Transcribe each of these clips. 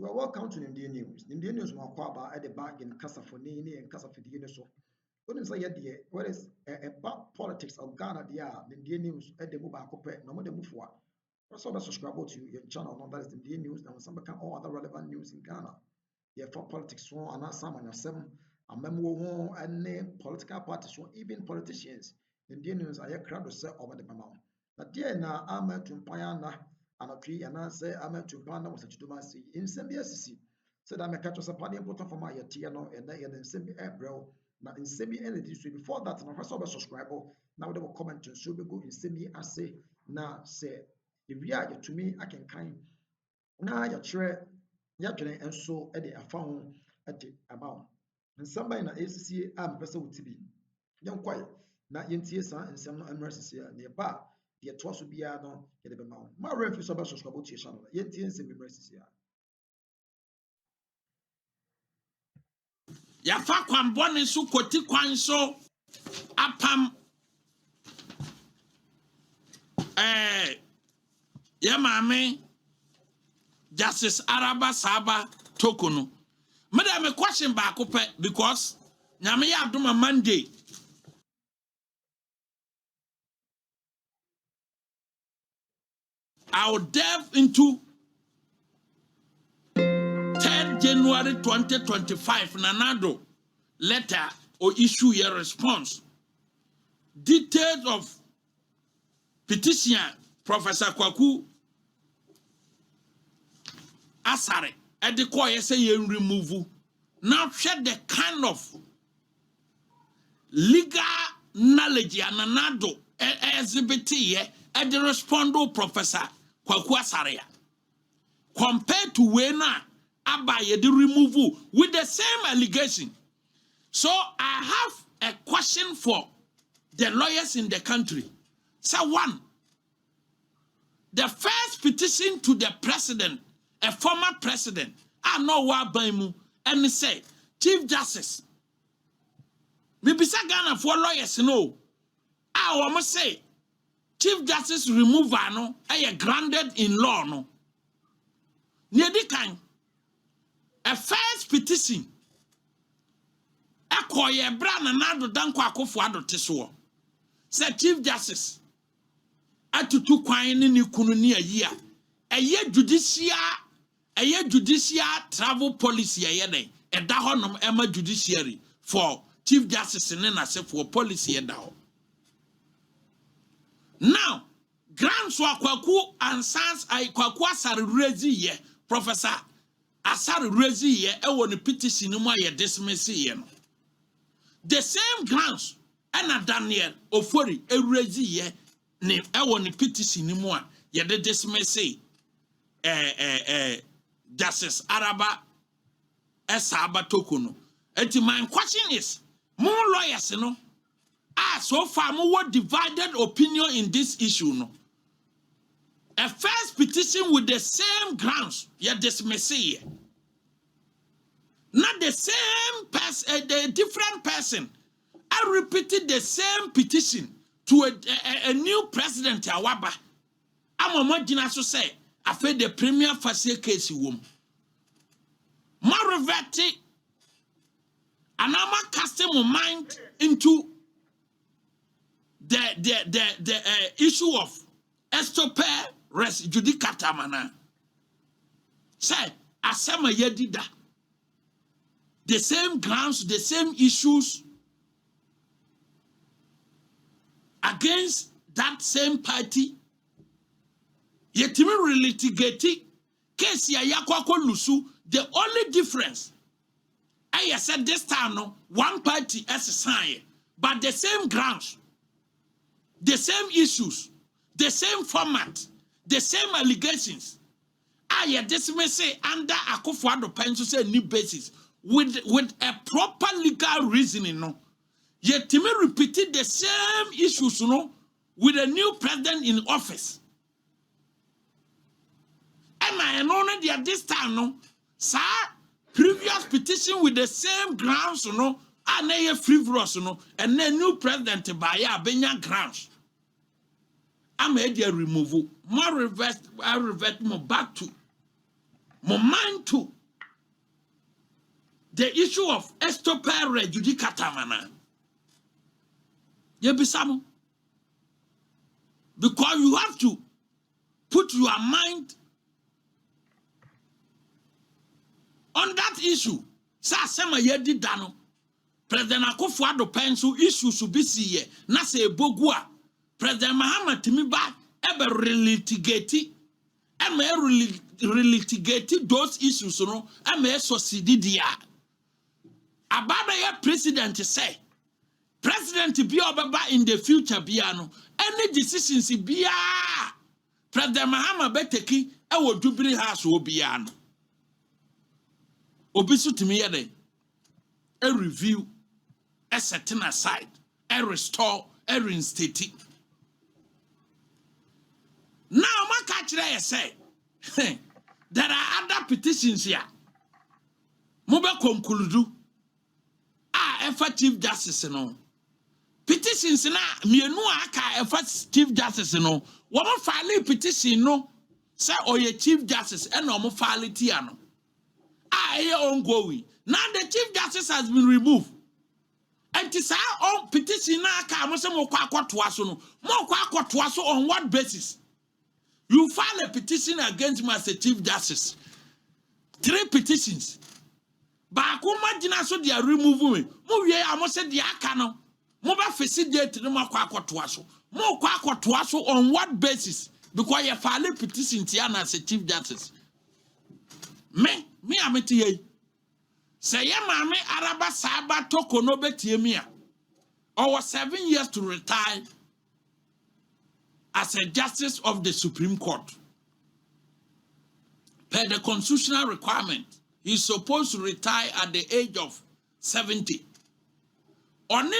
You are welcome to Nimdia News. Nimdia News will acquire at the back in Casafoni and Casafidino. So, when say what is about politics of Ghana, the Nimdia News at the Mubako Pet, no more the Mufwa. Also, subscribe to your channel, that is Nimdia News, and some become all other relevant news in Ghana. Yeah, for politics, and not some and seven, a memo and name political parties, even politicians. Nimdia News, I have crowd to say over the Mamma. But dear now, I'm to Payana. And a tree and I say I'm to Panda was a Chitumasi in Semi-SC. Said I'm a catch of a party important for my Tiano and they in semi-April, not in semi-energy. Before that, and I first subscriber, now they will comment to so we go in semi-assay. Now say, if you are to me, I can kind. Now you're sure you're and so at the found at the amount. And somebody in the ACC, I'm person with TB. Young quiet, not Yentiesa and some emergency nearby. The twas will be a no get a mount. My refuge about subscribe to your channel. Yet, yes, and mercy. Yafa kwambone su koti kwanso apam ya mame Justice Araba Saba Torkorno. Me da me question back up because nyame ya adoma Monday. I will delve into 3rd January 2025 Nanado letter or issue your response. Details of petition Professor Kwaku Asare at the core say you remove. Now share the kind of legal knowledge and Nanado exhibit here at the respondo Professor Kwaku Asare compared to when Abaye the removal with the same allegation. So I have a question for the lawyers in the country. So one, the first petition to the president, a former president, I know what by mu, and he said, Chief Justice, maybe Ghana for lawyers no. I almost say, Chief Justice removal no, I grounded in law no. Near the kind, a first petition. Akoye bra na nado danko akofo adoteso. Say Chief Justice atutu kwan ni kunu ni ayi a eye judicial travel policy eye den eda honom ema judiciary for Chief Justice ne na se for policy eda ho. Now grants wa Kwaku ansans ay Kwaku Asare rezi ye Professor Asare rezi ye e woni petition mu aye dismiss ye no. The same grounds and Daniel Ofori erezi ye ne ewoni petition ni mu a ye de dismiss Justice Araba Saba Torkorno. And my question is, more lawyers no so far more divided opinion in this issue no. A first petition with the same grounds ye dismiss ye. Not the same person, the different person. I repeated the same petition to a new president, Awaba. I'm a modina to say, I feel the premier facile case womb. Marivati, and I'm casting my mind into the issue of estope res judicata mana. Say, asema yedida. The same grounds, the same issues against that same party. Yetimi relitigate case ya yakwako lusu. The only difference, I said this time no one party as a sign, but the same grounds, the same issues, the same format, the same allegations. I dismiss under Akufo-Addo pencil say new basis. With a proper legal reasoning, no. Yet Timmy repeated the same issues, no, with a new president in office. And I know that this time, no, sir, previous petition with the same grounds, no, and they frivolous, no, and then new president by Benya grounds. I'm a removal. More revert more back to mo mind to the issue of estopere judicata mana. Yebisamo. Because you have to put your mind on that issue. Sa sema yedi dano. President Akufo-Addo penso issue should be see na se bogua. President Mahama timiba ebe relitigate relitigate those issues no eme succeed dia. Ababa ya president say president be obaba in the future biano any decisions bia President Mahama beteki e wo Jubilee House wo biano obisu timi yede a review a setting aside a restore a reinstate. Now my catcher say there are other petitions here mobe conclude efa Chief Justice no petitions na mienu aka efa Chief Justice no wo mo file petition no say oye Chief Justice and no mo file tia no ongoing. Now the Chief Justice has been removed and this on petition na aka mo say mo kwa akwotoa so no mo kwa akwotoa so on what basis? You file a petition against Master Chief Justice 3 petitions. Bakuma jina so they are removing. Mo wie amo se dia aka no. Mo ba fesi date no makwa akotoa so. Mo kwa akotoa so on what basis? Because you file a petition tia na as Chief Justice. Me ameti ye. Say ye mame araba saba Torkorno betie me a. Over 7 years to retire as a justice of the Supreme Court. Per the constitutional requirement, he's supposed to retire at the age of 70. Only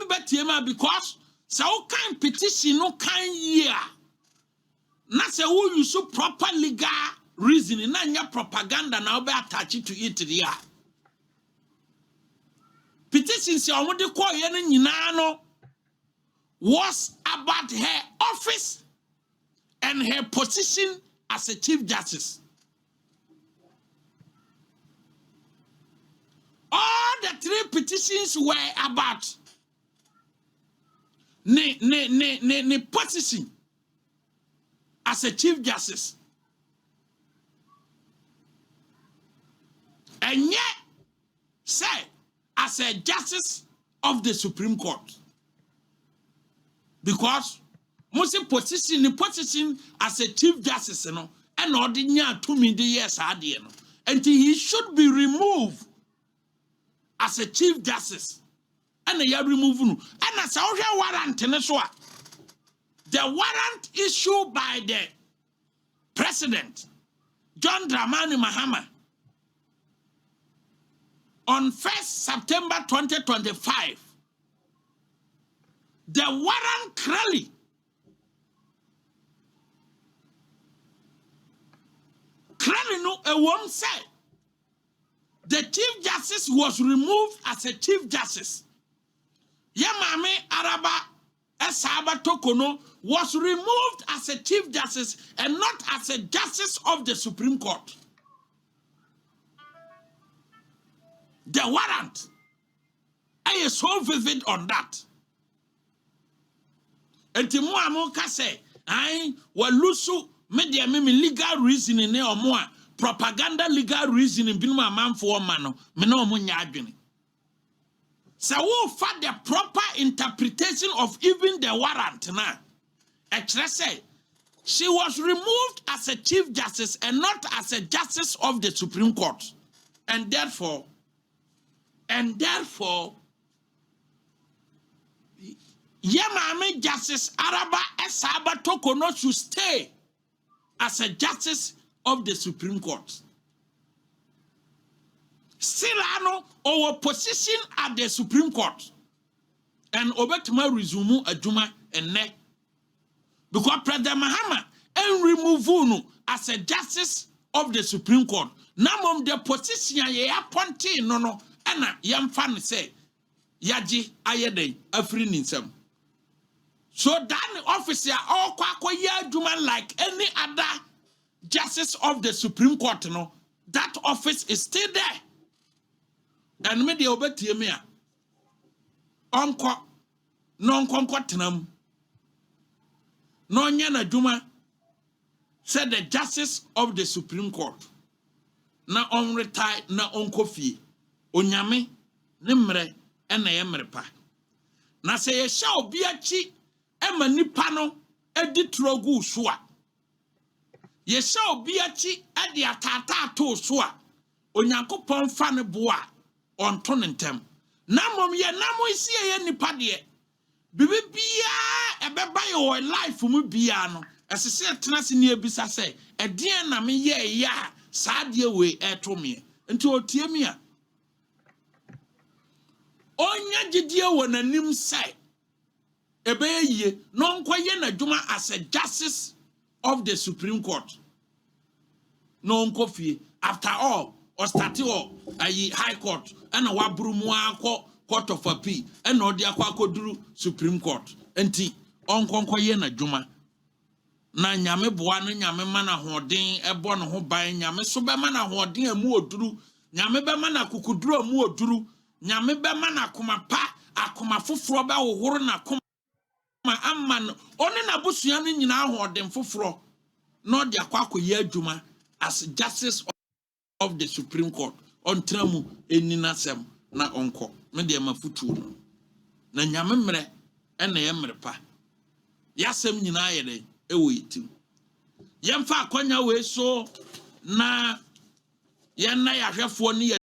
betiema because so kind petition no kind year. Na se who use proper legal reasoning na nya propaganda na obe attach to it there. Petition se omode ko ye no nyina no was about her office and her position as a Chief Justice. All the 3 petitions were about ne position as a Chief Justice. And yet, say, as a Justice of the Supreme Court. Because most position as a Chief Justice, and ordinary 2 years and he should be removed as a Chief Justice. And they are removing. And as a warrant, the warrant issued by the President John Dramani Mahama on 1st September 2025. The warrant clearly no a woman said the Chief Justice was removed as a Chief Justice. Yamame Araba Esaba Torkorno was removed as a Chief Justice and not as a Justice of the Supreme Court. The warrant, I am so vivid on that. And Timuamoka say, I will lose media legal reasoning ne or more propaganda legal reasoning been my man for man, no munyadwini. So who for the proper interpretation of even the warrant now? Actually say she was removed as a Chief Justice and not as a Justice of the Supreme Court. And therefore, Yemame Justice Araba Esaba Torkorno should stay as a Justice of the Supreme Court. Silano our position at the Supreme Court. And Obetuma resume Ajuma and ne. Because President Mahama and remove as a Justice of the Supreme Court. Namom the position ye appointee no ana yam fan say yaji ayede afri ninsam. So that officer all kwako ya like any other Justice of the Supreme Court, no, that office is still there. And me de obetie me a onko no nkonko tenam no nya na dwuma said the Justice of the Supreme Court na on retire na onko fie onyame ne mre ena ye mrepa na se ye sha obi achi ema nipa no edi trogu so a ye sha obi achi edi atata to so a onyankopon fa ne boa on to ntem na mom ye na mo isi ye nipa de bibi bia ebeba ye life mu bia no esese tenase ne ebisa se edien na me ye ya saa de we eto me nti otie me a onya gidie wɔ nanim sai ebeye no nkoye na dwuma as a Justice of the Supreme Court no nkofie after all or start all ayi High Court and waburu mu akọ Court of Appeal and odi akọ akoduru Supreme Court enti onkonkoye na dwuma na nyame boa no nyame mana hoden ebo no ho ban nyame so be mana hoden amu oduru nyame be mana kukuduru amu oduru nyame be mana akoma pa akoma foforo be wohoro na akoma amman one na busua no nyina hoden foforo na odi akọ akoye adwuma as Justice of the Supreme Court on tramu eninasem na onko me de mafutu no na nyame mre ena ye mrepa yasem nyina ye de ewo yitim yemfa akonya we so na ye na yahwefo ne